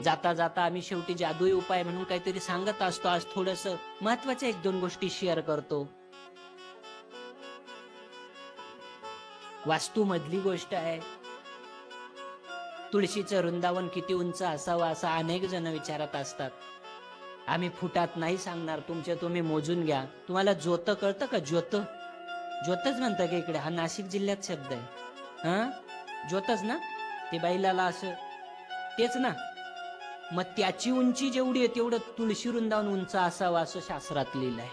जाता जाता आम्ही शेवटी जादुई उपाय म्हणून काहीतरी सांगत असतो. आज थोडस महत्वाच्या 1-2 गोष्टी शेअर करतो. वास्तू मधली गोष्ट आहे. तुळशीचं वृंदावन किती उंच असावं असं अनेक जण विचारत असतात. आम्ही फुटात नाही सांगणार, तुमचे तुम्ही मोजून घ्या. तुम्हाला ज्योत कळतं का? ज्योत, ज्योतच म्हणतात का इकडे? हा नाशिक जिल्ह्यात शब्द आहे. हा, ज्योतच ना, ते बैलाला असं तेच ना. मग त्याची उंची जेवढी आहे तेवढं तुळशी वृंदावन उंच असावं असं शास्त्रात लिहिलंय.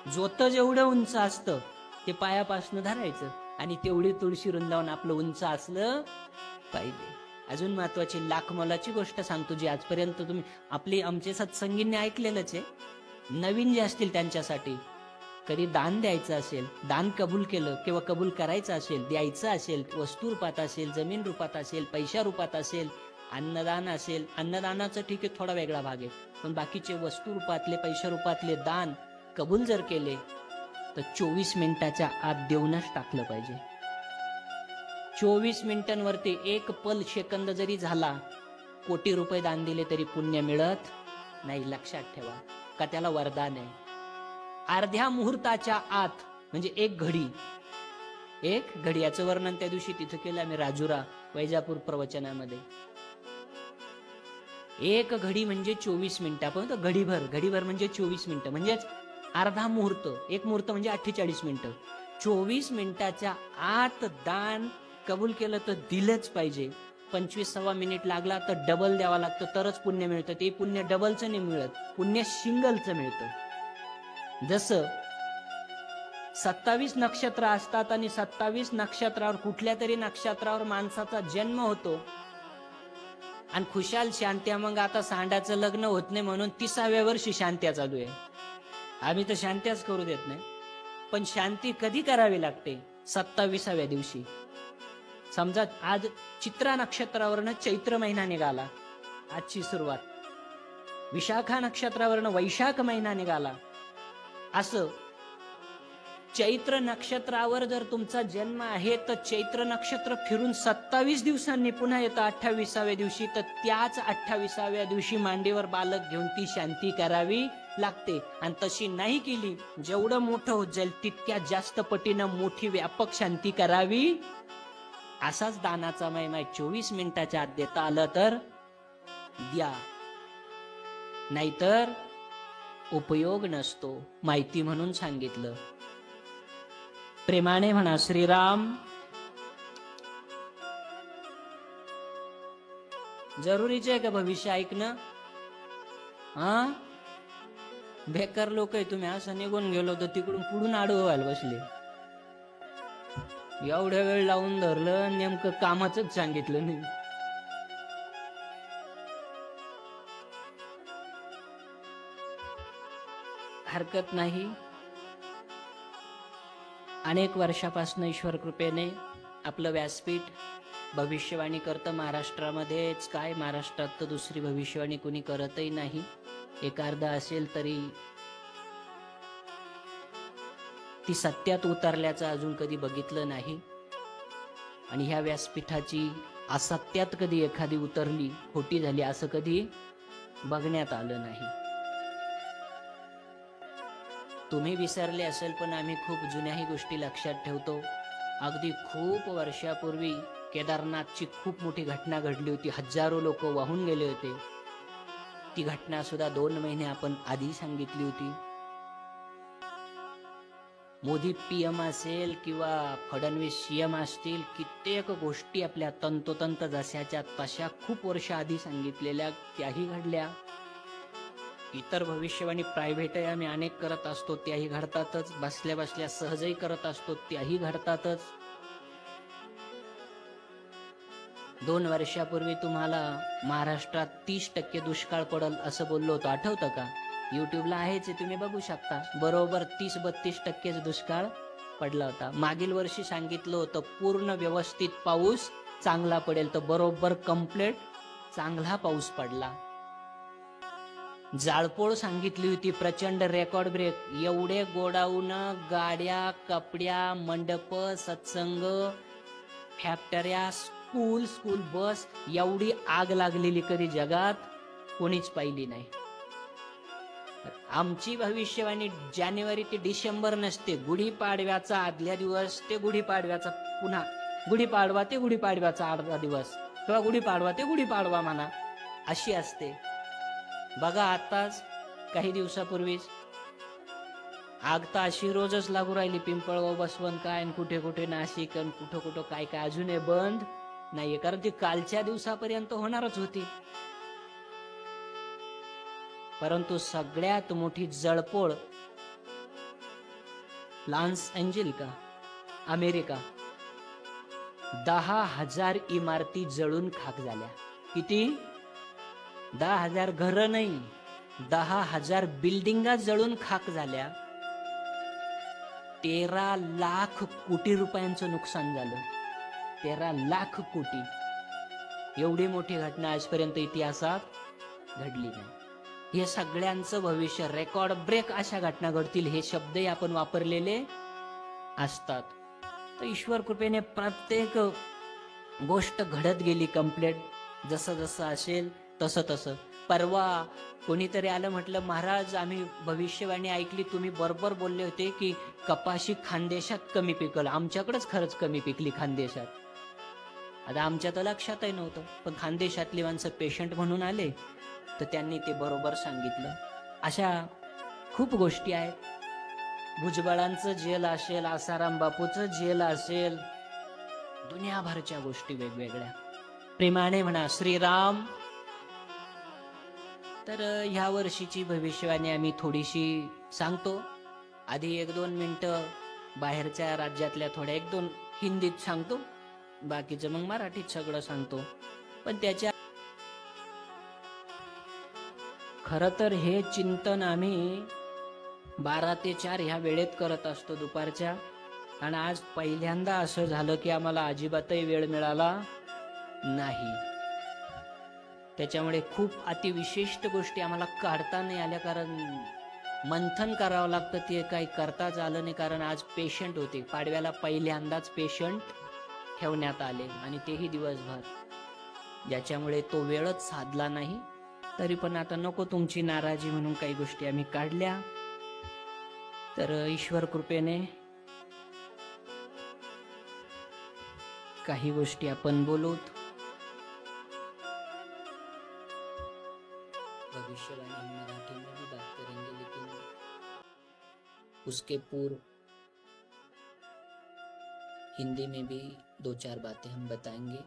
ज्योत जेवढं उंच असतं ते पायापासून धरायचं आणि तेवढी तुळशी वृंदावन आपलं उंच असलं पाहिजे. अजून महत्वाची लाख मोलाची गोष्ट सांगतो, जी आजपर्यंत तुम्ही आमचे सत्संगींनी ऐकलेलंच आहे. नवीन जे असतील त्यांच्यासाठी, कधी दान द्यायचं असेल, दान कबूल केलं किंवा कबूल करायचं असेल, द्यायचं असेल, वस्तू रूपात असेल, जमीन रूपात असेल, पैशा रूपात असेल, अन्नदान असेल, अन्नदानाचं ठीक आहे, थोडा वेगळा भाग आहे, पण बाकीचे वस्तू रूपातले, पैशा रूपातले दान कबूल जर केले तर 24 मिनिटाच्या आत देऊनच टाकलं पाहिजे. 24 मिनिटांवरती एक पल सेकंद जरी झाला, कोटी रुपये दान दिले तरी पुण्य मिळत नाही. लक्षात ठेवा, का त्याला वरदान आहे. अर्ध्या मुहूर्ताच्या आत म्हणजे एक घडी याचं वर्णन त्या दिवशी तिथं केलं आम्ही राजुरा वैजापूर प्रवचनामध्ये. एक घडी म्हणजे 24 मिनिटं, पण घडीभर म्हणजे 24 मिनिटं, म्हणजेच अर्धा मुहूर्त. एक मुहूर्त म्हणजे 48 मिनिटं. 24 मिनिटाच्या आत दान कबूल केलं तर दिलंच पाहिजे. 25 मिनिट लागला तर डबल द्यावा लागतं, तरच पुण्य मिळतं. ते पुण्य डबलचं नाही मिळत, पुण्य सिंगलचं मिळतं. जसं 27 नक्षत्र असतात आणि 27 नक्षत्रावर कुठल्या तरी नक्षत्रावर माणसाचा जन्म होतो आणि खुशाल शांत्या. मग आता सांडाचं लग्न होत नाही म्हणून 30व्या वर्षी शांत्या चालू आहे. आम्ही तर शांत्याच करू देत नाही, पण शांती कधी करावी लागते? 27व्या दिवशी. समजा आज चित्रा नक्षत्रावरनं चैत्र महिना निघाला, आजची सुरुवात. विशाखा नक्षत्रावरनं वैशाख महिना निघाला. असं चैत्र नक्षत्रावर जर तुमचा जन्म आहे तर चैत्र नक्षत्र फिरून 27 दिवसांनी पुन्हा येतं 28व्या दिवशी. तर त्याच 28व्या दिवशी मांडीवर बालक घेऊन ती शांती करावी लागते. आणि तशी नाही केली, जेवढं मोठं होत जाईल तितक्या जास्त पटीनं मोठी व्यापक शांती करावी. असाच दानाचा महिमा. 24 मिनिटाच्या आत देता आलं तर द्या, नाहीतर उपयोग नसतो. माहिती म्हणून सांगितलं. प्रेमाने म्हणा श्रीराम. जरुरीच आहे का भविष्य ऐकणं? हा, बेकार लोक आहे तुम्ही. असं निघून गेलो तर तिकडून पुढून आडवं व्हायला बसले. एवढ्या वेळ लावून धरलं, नेमकं कामाच सांगितलं नाही. हरकत नाही. अनेक वर्षापासून ईश्वर कृपेने आपलं व्यासपीठ भविष्यवाणी करतं महाराष्ट्रामध्येच. काय, महाराष्ट्रात तर दुसरी भविष्यवाणी कोणी करतही नाही. एखादा असेल तरी ती सत्यात उतरल्याचं अजून कधी बघितलं नाही. आणि ह्या व्यासपीठाची असत्यात कधी एखादी उतरली, खोटी झाली, असं कधी बघण्यात आलं नाही. तुम्ही विसरले असेल, पण आम्ही खूप जुन्याही गोष्टी लक्षात ठेवतो. अगदी खूप वर्षापूर्वी केदारनाथची खूप मोठी घटना घडली होती. हजारो लोक वाहून गेले होते. ती घटना सुद्धा 2 महिने आपण आधी सांगितली होती. मोदी पीएम असेल किंवा फडणवीस सीएम असतील, कित्येक गोष्टी आपल्या तंतोतंत जशाच्या तशा खूप वर्ष आधी सांगितलेल्या त्याही घडल्या. इतर भविष्यवाणी प्रायव्हेटही आम्ही अनेक करत असतो, त्याही घडतातच. बसल्या बसल्या सहजही करत असतो, त्याही घडतातच. 2 वर्षापूर्वी तुम्हाला महाराष्ट्रात 30% दुष्काळ पडल असं बोललो होतो, आठवतं का? युट्यूबला आहेच, तुम्ही बघू शकता. बरोबर 30-32% दुष्काळ पडला होता. मागील वर्षी सांगितलं होतं पूर्ण व्यवस्थित पाऊस चांगला पडेल, तर बरोबर कंप्लीट चांगला पाऊस पडला. जाळपोळ सांगितली होती, प्रचंड रेकॉर्ड ब्रेक. एवढे गोडाऊन, गाड्या, कपड्या, मंडप, सत्संग, फॅक्टऱ्या, स्कूल स्कूल बस एवढी आग लागलेली कधी जगात कोणीच पाहिली नाही. आमची भविष्यवाणी जानेवारी ते डिसेंबर नसते, गुढीपाडव्याचा आदल्या दिवस ते गुढीपाडव्याचा पुन्हा गुढीपाडवा ते गुढीपाडव्याचा अर्धा दिवस किंवा गुढीपाडवा ते गुढीपाडवा म्हणा अशी असते. बघा आताच काही दिवसापूर्वीच आग तर अशी रोजच लागू राहिली. पिंपळगाव, बसवंत काय कुठे कुठे नाशिक कुठं कुठं काय काय अजूनही बंद नाहीये, कारण ती कालच्या दिवसापर्यंत होणारच होती. परंतु सगळ्यात मोठी जळपोळ लॉस एंजेलिस का अमेरिका, 10,000 इमारती जळून खाक झाल्या. किती? 10,000 घरं नाही, 10,000 बिल्डिंगा जळून खाक झाल्या. 13 लाख कोटी रुपयांचं नुकसान झालं. 13 लाख कोटी. एवढी मोठी घटना आजपर्यंत इतिहासात घडली नाही. हे सगळ्यांचं भविष्य रेकॉर्ड ब्रेक अशा घटना घडतील हे शब्दही आपण वापरलेले असतात. तर ईश्वर कृपेने प्रत्येक गोष्ट घडत गेली कंप्लीट. जसं जसं असेल तसं तसं. परवा कोणीतरी आलं, म्हटलं महाराज आम्ही भविष्यवाणी ऐकली, तुम्ही बरोबर बोलले होते की कपाशी खानदेशात कमी पिकल. आमच्याकडेच खरंच कमी पिकली खानदेशात. आता आमच्या तर लक्षातही नव्हतं, पण खानदेशातली माणसं पेशंट म्हणून आले तर त्यांनी ते बरोबर सांगितलं. अशा खूप गोष्टी आहेत. भुजबळांचं जेल असेल, आसाराम बापूचं जेल असेल, दुनियाभरच्या गोष्टी वेगवेगळ्या. प्रेमाने म्हणा श्रीराम. तर ह्या वर्षीची भविष्यवाणी आम्ही थोडीशी सांगतो. आधी 1-2 मिनिटं बाहेरच्या राज्यातल्या थोड्या 1-2 हिंदीत सांगतो, बाकीचं मग मराठीत सगळं सांगतो. पण त्याच्या खरं तर हे चिंतन आम्ही 12 ते 4 ह्या वेळेत करत असतो दुपारच्या. आणि आज पहिल्यांदा असं झालं की आम्हाला अजिबातही वेळ मिळाला नाही. त्याच्यामुळे खूप अतिविशिष्ट गोष्टी आम्हाला काढता नाही आल्या, कारण मंथन करावं लागतं. ते काही करताच आलं नाही, कारण आज पेशंट होते. पाडव्याला पहिल्यांदाच पेशंट ठेवण्यात आले आणि तेही दिवसभर, ज्याच्यामुळे तो वेळच साधला नाही. तरी पण आता नको तुमची नाराजी म्हणून काही गोष्टी आम्ही काढल्या. तर ईश्वर कृपेने काही गोष्टी आपण बोलूत. भविष्यवाणी हम मराठी में भी बात करेंगे, लेकिन उसके पूर्व हिंदी में भी 2-4 बातें हम बताएंगे.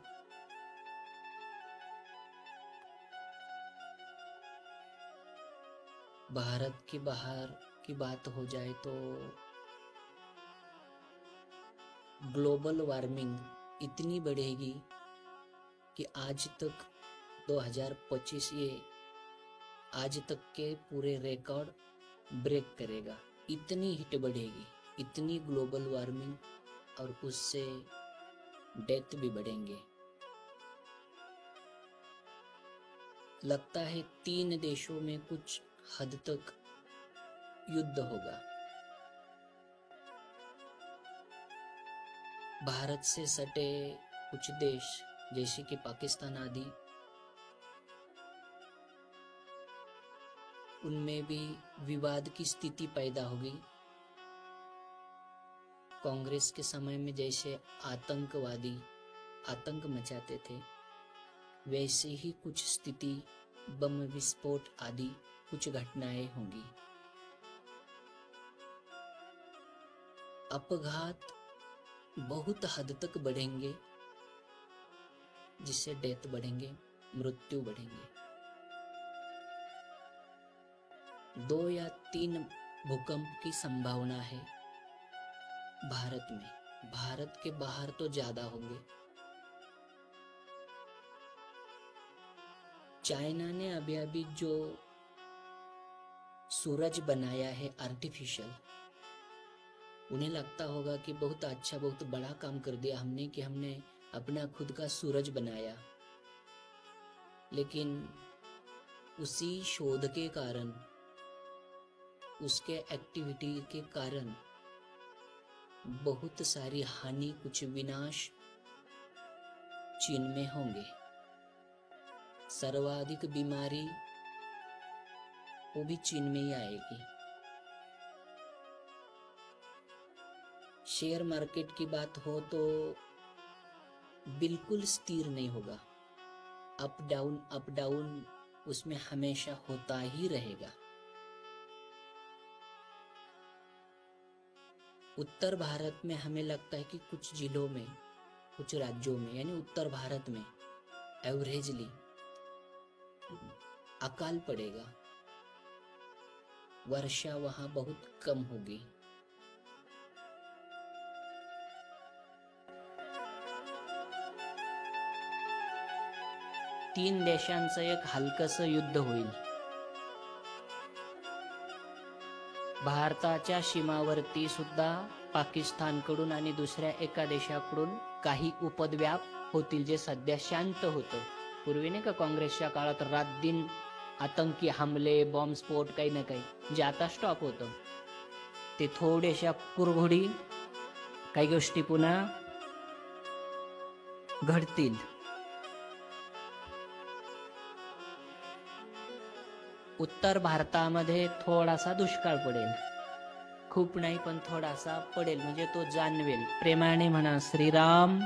भारत के बाहर की बात हो जाए तो ग्लोबल वार्मिंग इतनी बढ़ेगी कि आज तक 2025 ये आज तक के पूरे रिकॉर्ड ब्रेक करेगा. इतनी हीट बढ़ेगी, इतनी ग्लोबल वार्मिंग, और उससे डेथ भी बढ़ेंगे. लगता है 3 देशों में कुछ हद तक युद्ध होगा. भारत से सटे कुछ देश जैसे कि पाकिस्तान आदि, उनमें भी विवाद की स्थिति पैदा होगी. कांग्रेस के समय में जैसे आतंकवादी आतंक मचाते थे, वैसे ही कुछ स्थिति, बम विस्फोट आदि कुछ घटनाएं होंगी. अपघात बहुत हद तक बढ़ेंगे, जिससे डेथ बढ़ेंगे, मृत्यु बढ़ेंगे. 2 या 3 भूकंप की संभावना है भारत में. भारत के बाहर तो ज्यादा होंगे. चाइना ने अभी जो सूरज बनाया है आर्टिफिशियल, उन्हें लगता होगा कि बहुत अच्छा, बहुत बड़ा काम कर दिया हमने कि हमने अपना खुद का सूरज बनाया. लेकिन उसी शोध के कारण, उसके एक्टिविटी के कारण बहुत सारी हानि, कुछ विनाश चीन में होंगे। सर्वाधिक बीमारी वो भी चीन में ही आएगी। शेयर मार्केट की बात हो तो बिल्कुल स्थिर नहीं होगा, अप डाउन उसमें हमेशा होता ही रहेगा। उत्तर भारत में हमें लगता है कि कुछ जिलों में, कुछ राज्यों में, यानी उत्तर भारत में एवरेजली अकाल पड़ेगा, वर्षा वहां बहुत कम होगी। तीन देशांचं एक हलकसं युद्ध होईल। भारताच्या सीमावर्ती सुद्धा पाकिस्तानकडून आणि दुसऱ्या एका देशाकडून काही उपद्व्याप होतील, जे सध्या शांत होतं। पूर्वी नाही का काँग्रेसच्या काळात रात दिन आतंकी हमले, बॉम्बस्फोट काही ना काही, जे आता स्टॉप होतं, ते थोड्याशा कुरघोडी काही गोष्टी पुन्हा घडतील। उत्तर भारतामध्ये थोडासा दुष्काळ पडेल, खूप नाही पण थोडासा पडेल, म्हणजे तो जाणवेल। प्रेमाने म्हणा श्रीराम।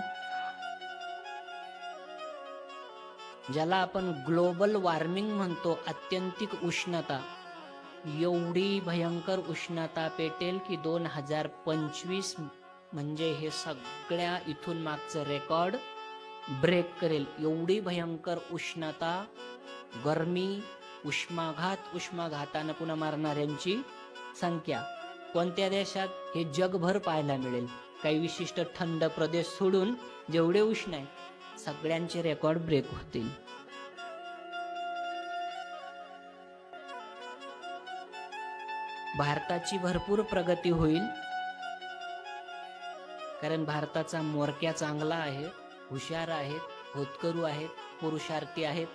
ज्याला आपण ग्लोबल वॉर्मिंग म्हणतो, अत्यंतिक उष्णता, एवढी भयंकर उष्णता पेटेल की 2025 म्हणजे हे सगळ्या इथून मागचं रेकॉर्ड ब्रेक करेल। एवढी भयंकर उष्णता, गरमी, उष्माघातानं पुन्हा मारणाऱ्यांची संख्या कोणत्या देशात हे जगभर पाहायला मिळेल। काही विशिष्ट थंड प्रदेश सोडून जेवढे उष्ण आहे सगळ्यांचे रेकॉर्ड ब्रेक होतील। भारताची भरपूर प्रगती होईल, कारण भारताचा मोरक्या चांगला आहे, हुशार आहेत, होतकरू आहेत, पुरुषार्थी आहेत,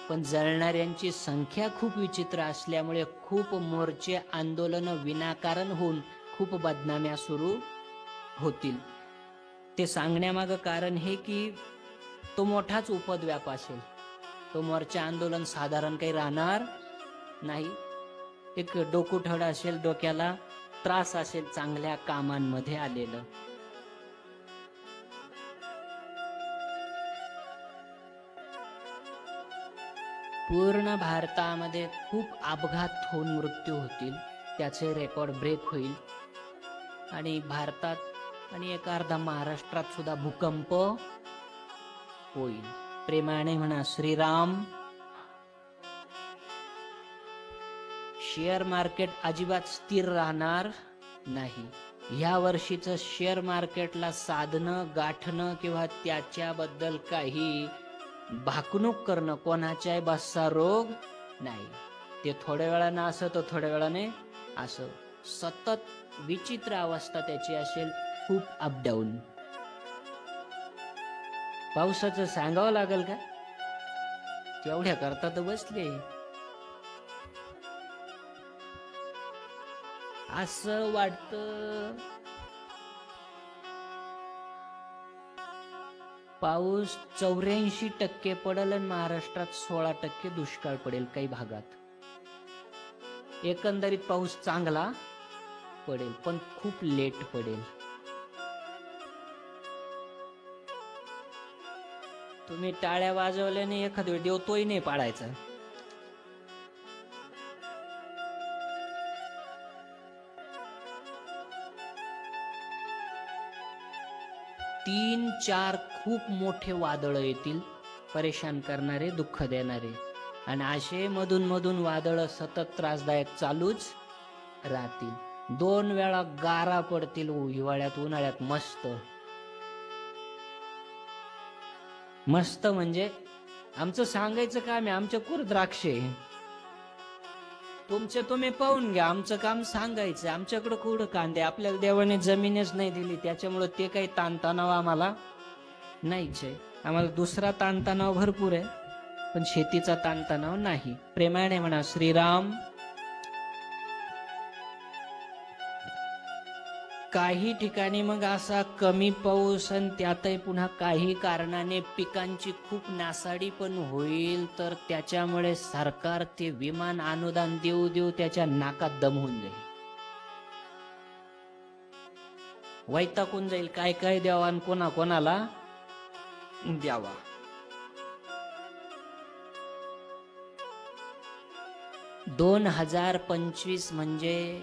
पण जळणाऱ्यांची संख्या खूप विचित्र असल्यामुळे खूप मोर्चे, आंदोलन विनाकारण होऊन खूप बदनाम्या सुरू होतील। ते सांगण्यामागं कारण हे की तो मोठाच उपद्व्याप असेल, तो मोर्चा आंदोलन साधारण काही राहणार नाही। एक डोकुठड असेल, डोक्याला त्रास असेल चांगल्या कामांमध्ये आलेलं। पूर्ण भारतामध्ये खूप अपघात होऊन मृत्यू होतील, त्याचे रेकॉर्ड ब्रेक होईल। आणि भारतात आणि एक अर्धा महाराष्ट्रात सुद्धा भूकंप होईल। प्रेमाने म्हणा श्रीराम। शेअर मार्केट अजिबात स्थिर राहणार नाही। या वर्षीचं शेअर मार्केटला साधणं, गाठणं किंवा त्याच्याबद्दल काही भाकणूक करणं कोणाच्याही बसचा रोग नाही। ते थोड्या वेळानं असं तर थोड्या वेळाने असं, सतत विचित्र अवस्था त्याची असेल, खूप अपडाऊन। पावसाचं सांगावं लागेल का, तेवढ्या करता तर बसले। असं वाटतं पाऊस 84% पडेल आणि महाराष्ट्रात 16% दुष्काळ पडेल काही भागात। एकंदरीत पाऊस चांगला पडेल, पण खूप लेट पडेल। तुम्ही टाळ्या वाजवल्याने एखाद वेळ देव तोही नाही पाडायचा। 3-4 खूप मोठे वादळ येतील, परेशान करणारे, दुःख देणारे। आणि असे मधून मधून वादळ सतत त्रासदायक चालूच राहतील। 2 वेळा गारा पडतील, हिवाळ्यात उन्हाळ्यात। मस्त मस्त म्हणजे आमचं सांगायचं काम आहे, आमच्या कुर द्राक्षे, तुमचे तुम्ही पाहून घ्या, आमचं काम सांगायचं। आमच्याकडे कुठं कांदे, आपल्याला देवाने जमीनच नाही दिली, त्याच्यामुळे ते काही ताणतणाव आम्हाला नाहीच आहे। आम्हाला दुसरा ताणतणाव भरपूर आहे, पण शेतीचा ताणतणाव नाही। प्रेमाने म्हणा श्रीराम। काही ठिकाणी मग असा कमी पाऊस आणि त्यातही पुन्हा काही कारणाने पिकांची खूप नासाडी पण होईल, तर त्याच्यामुळे सरकार ते विमान अनुदान देऊ देऊ त्याच्या नाकात दम होऊन जाईल, वैतागून जाईल. काय काय द्यावा आणि कोणाला द्यावा. 2025 म्हणजे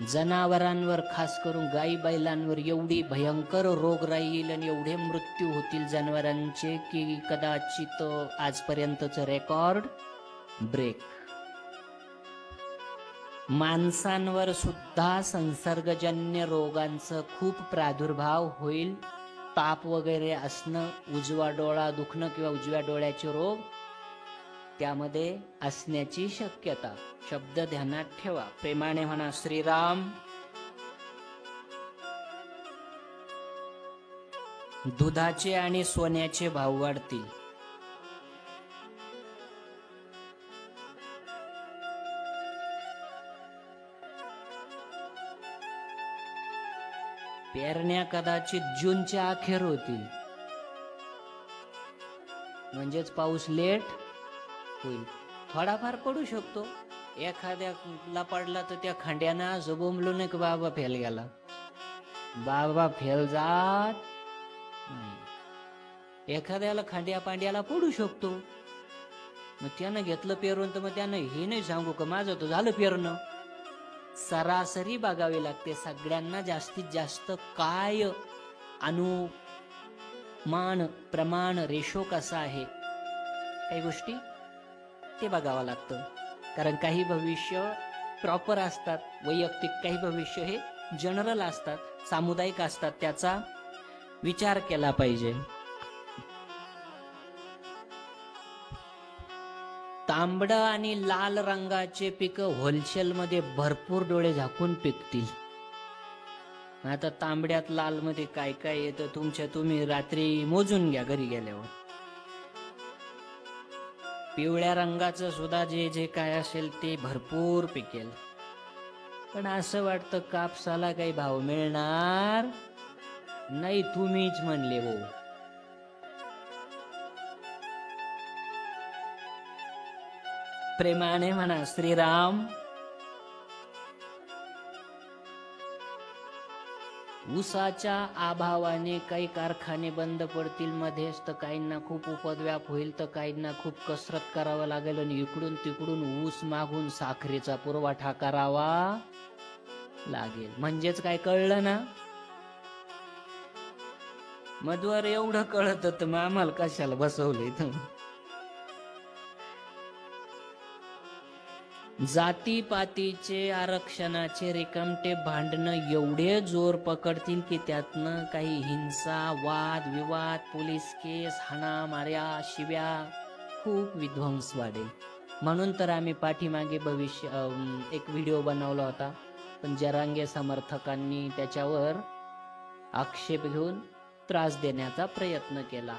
जनावरांवर, खास करून गाई बैलांवर एवढी भयंकर रोगराई येईल आणि एवढे मृत्यू होतील जनावरांचे की कदाचित आजपर्यंतचं रेकॉर्ड ब्रेक. माणसांवर सुद्धा संसर्गजन्य रोगांचं खूप प्रादुर्भाव होईल. ताप वगैरे असणं, उजवा डोळा दुखणं किंवा उजव्या डोळ्याचे रोग त्यामध्ये असण्याची शक्यता. शब्द ध्यानात ठेवा. प्रेमाने म्हणा श्रीराम. दुधाचे आणि सोन्याचे भाव वाढतील. पेरण्या कदाचित जूनच्या अखेर होतील, म्हणजेच पाऊस लेट होईल. थोडाफार पडू शकतो, एखाद्याला पडला तर त्या खंड्यानं जुबुमलो नाही की बाबा फेल गेला, बाबा फेल जात नाही. एखाद्याला खांड्या पांड्याला पडू शकतो, मग त्यानं घेतलं पेरून तर मग त्यानं हे नाही सांगू का माझं तर झालं पेरणं. सरासरी बघावी लागते. सगळ्यांना जास्तीत जास्त काय अनुमान, प्रमाण, रेशो कसा आहे, काही गोष्टी ते बघावं लागतं. कारण काही भविष्य प्रॉपर असतात वैयक्तिक, काही भविष्य हे जनरल असतात, सामुदायिक असतात. त्याचा विचार केला पाहिजे. तांबडा आणि लाल रंगाचे पिकं होलसेल मध्ये भरपूर डोळे झाकून पिकतील. आता तांबड्यात लाल मध्ये काय काय येतं तुम्ही रात्री मोजून घ्या घरी गेल्यावर. पिवळ्या रंगाचं सुद्धा जे जे काय असेल ते भरपूर पिकेल. पण असं वाटतं कापसाला काही भाव मिळणार नाही, तुम्हीच म्हणले हो. प्रेमाने म्हणा श्रीराम. ऊसाच्या अभावाने काही कारखाने बंद पडतील मध्येच, तर काहींना खूप उपद्व्याप होईल, तर काहींना खूप कसरत करावं लागेल आणि इकडून तिकडून ऊस मागून साखरेचा पुरवठा करावा लागेल. म्हणजेच काय कळलं ना, मधवर एवढं कळत तर मग आम्हाला कशाला बसवलं इथं. जातीपातीचे, आरक्षणाचे रिकामटे भांडणं एवढे जोर पकडतील की त्यातनं काही हिंसा, वाद विवाद, पोलीस केस, हाणा मार्या, शिव्या, खूप विध्वंस वाढेल. म्हणून तर आम्ही पाठीमागे एक व्हिडिओ बनवला होता, पण जरांगे समर्थकांनी त्याच्यावर आक्षेप घेऊन त्रास देण्याचा प्रयत्न केला.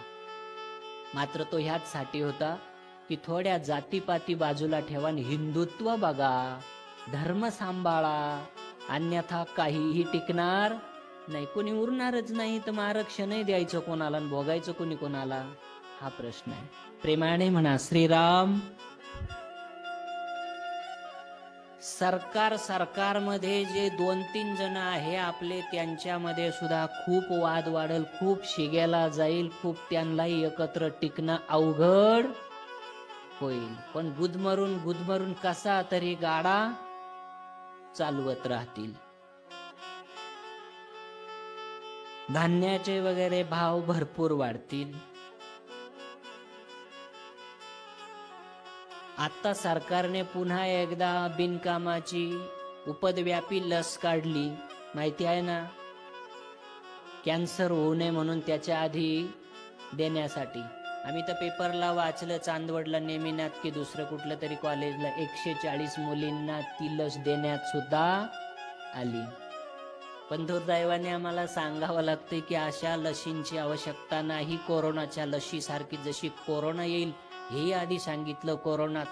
मात्र तो ह्याचसाठी होता की थोड्या जातीपाती बाजूला ठेवा आणि हिंदुत्व बघा, धर्म सांभाळा, अन्यथा काहीही टिकणार नाही. कोणी उरणारच नाही, तर मग आरक्षणही द्यायचं कोणाला आणि भोगायचं कोणी कोणाला, हा प्रश्न आहे. प्रेमाने म्हणा श्रीराम. सरकारमध्ये जे 2-3 जण आहे आपले, त्यांच्यामध्ये सुद्धा खूप वाद वाढेल, खूप शिगेला जाईल, खूप त्यांनाही एकत्र टिकणं अवघड होईल. पण गुदमरून कसा तरी गाडा चालवत राहतील. धान्याचे वगैरे भाव भरपूर वाढतील. आता सरकारने पुन्हा एकदा बिनकामाची उपद्व्यापी लस काढली, माहिती आहे ना, कॅन्सर होऊ नये म्हणून त्याच्या आधी देण्यासाठी. आम्ही तर पेपरला वाचलं, चांदवडला नेमिनात की दुसरं कुठलं तरी कॉलेजला 140 मुलींना ती लस देण्यात सुद्धा आली. पण दुर्दैवाने आम्हाला सांगावं लागतं की अशा लशींची आवश्यकता नाही. कोरोनाच्या लशीसारखी, जशी कोरोना येईल हे आधी सांगितलं, कोरोनात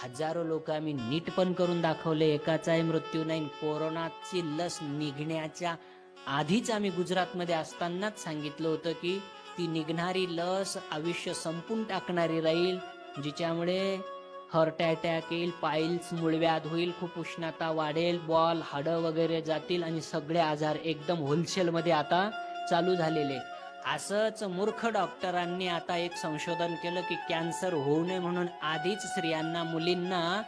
हजारो लोक आम्ही नीट पण करून दाखवले, एकाचाही मृत्यू नाही. कोरोनाची लस निघण्याच्या आधीच आम्ही गुजरातमध्ये असतानाच सांगितलं होतं की ती निघणारी लस आयुष्य संपून टाकणारी राहील, जिच्यामुळे हार्ट अटॅक येईल, पाईल्स मूळव्याध होईल, खूप उष्णता वाढेल, बॉल हाडं वगैरे जातील आणि सगळे आजार एकदम होलसेलमध्ये आता चालू झालेले. असंच मूर्ख डॉक्टरांनी आता एक संशोधन केलं की कॅन्सर होऊ नये म्हणून आधीच स्त्रियांना मुलींना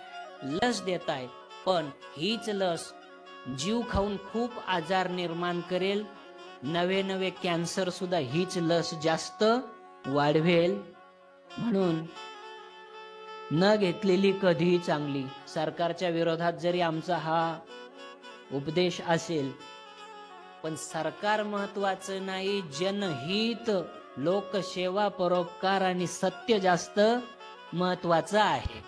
लस देत आहे. पण हीच लस जीव खाऊन खूप आजार निर्माण करेल, नवे नवे कॅन्सर सुद्धा हीच लस जास्त वाढवेल. म्हणून न घेतलेली कधीही चांगली. सरकारच्या विरोधात जरी आमचा हा उपदेश असेल, पण सरकार महत्वाचं नाही, जनहित, लोकसेवा, परोपकार आणि सत्य जास्त महत्वाचं आहे.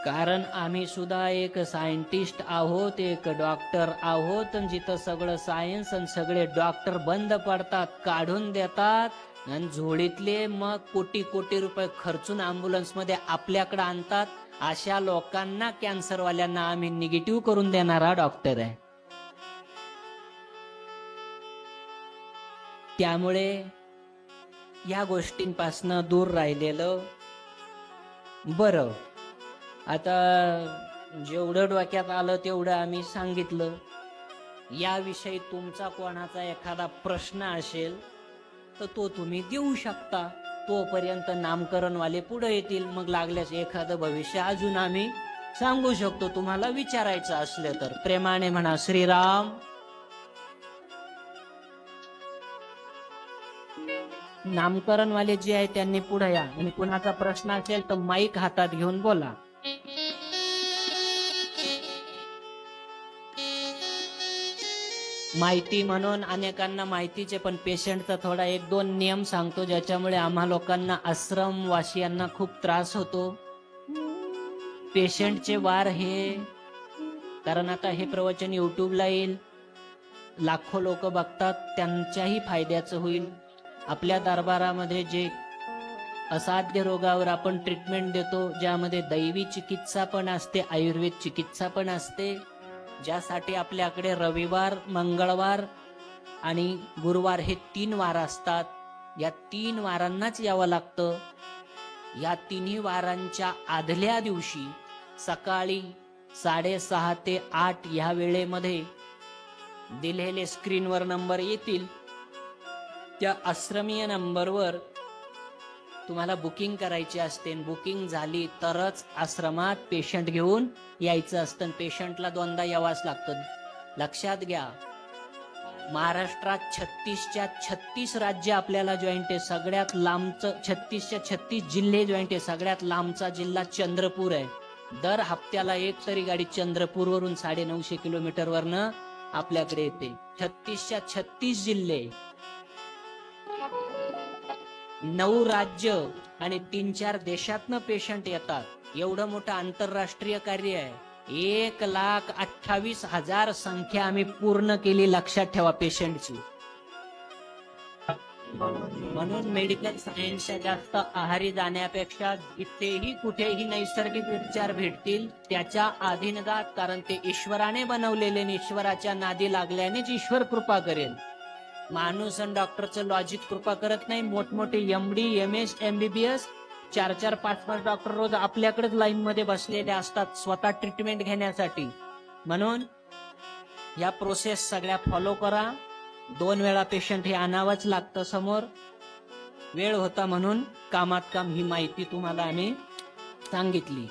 कारण आम्ही सुद्धा एक सायंटिस्ट आहोत, एक डॉक्टर आहोत. जिथं सगळं सायन्स आणि सगळे डॉक्टर बंद पडतात, काढून देतात आणि झोळीतले मग कोटी कोटी रुपये खर्चून अँब्युलन्स मध्ये आपल्याकडे आणतात. अशा लोकांना, कॅन्सरवाल्यांना आम्ही निगेटिव्ह करून देणारा डॉक्टर आहे. त्यामुळे या गोष्टींपासून दूर राहिलेलं बरं. आता जेवढं डोक्यात आलं तेवढं आम्ही सांगितलं. याविषयी तुमचा कोणाचा एखादा प्रश्न असेल तर तो तुम्ही देऊ शकता. तोपर्यंत नामकरणवाले पुढे येतील, मग लागल्यास एखादं भविष्य अजून आम्ही सांगू शकतो. तुम्हाला विचारायचं असलं तर प्रेमाने म्हणा श्रीराम. नामकरणवाले जे आहे त्यांनी पुढे या आणि कुणाचा प्रश्न असेल तर माईक हातात घेऊन बोला. माहिती म्हणून अनेकांना माहितीचे, पण पेशंटचा थोडा 1-2 नियम सांगतो ज्याच्यामुळे आम्हा लोकांना, आश्रमवासियांना खूप त्रास होतो. पेशंटचे वार हे, कारण आता हे प्रवचन युट्यूबला येईल, लाखो लोक बघतात, त्यांच्याही फायद्याचं होईल. आपल्या दरबारामध्ये जे असाध्य रोगावर आपण ट्रीटमेंट देतो, ज्यामध्ये दैवी चिकित्सा पण असते, आयुर्वेद चिकित्सा पण असते, ज्यासाठी आपल्याकडे रविवार, मंगळवार आणि गुरुवार हे 3 वार असतात. या 3 वारांनाच यावं लागतं. या 3ही वारांच्या आदल्या दिवशी सकाळी 6:30 ते 8 या वेळेमध्ये दिलेले स्क्रीनवर नंबर येतील, त्या आश्रमीय नंबरवर तुम्हाला बुकिंग करायची असते. बुकिंग झाली तरच आश्रमात पेशंट घेऊन यायचं असतं. पेशंटला 2दा यावंच लागतं. लक्षात घ्या, महाराष्ट्रात 36च्या 36 राज्य आपल्याला जॉईंट आहे. सगळ्यात लांबचं 36च्या 36 जिल्हे जॉईंट आहे. सगळ्यात लांबचा जिल्हा चंद्रपूर आहे. दर हप्त्याला एक तरी गाडी चंद्रपूरवरून 950 किलोमीटरवरनं आपल्याकडे येते. 36च्या 36 जिल्हे, 9 राज्य आणि 3-4 देशातनं पेशंट येतात. एवढं मोठं आंतरराष्ट्रीय कार्य आहे. 1,28,000 संख्या आम्ही पूर्ण केली. लक्षात ठेवा पेशंटची. म्हणून मेडिकल सायन्सच्या जास्त आहारी जाण्यापेक्षा जिथेही कुठेही नैसर्गिक उपचार भेटतील त्याच्या अधीन जात. कारण ते ईश्वराने बनवलेले, ईश्वराच्या नादी लागल्यानेच ईश्वर कृपा करेल. माणूस आणि डॉक्टरचं लॉजिक कृपा करत नाही. मोठमोठे MD, MS, MBBS 4-4, 5-5 डॉक्टर रोज आपल्याकडेच लाईन मध्ये बसलेले असतात स्वतः ट्रीटमेंट घेण्यासाठी. म्हणून या प्रोसेस सगळ्या फॉलो करा. 2 वेळा पेशंट हे आणावंच लागतं समोर. वेळ होता म्हणून कामात काम ही माहिती तुम्हाला आम्ही सांगितली.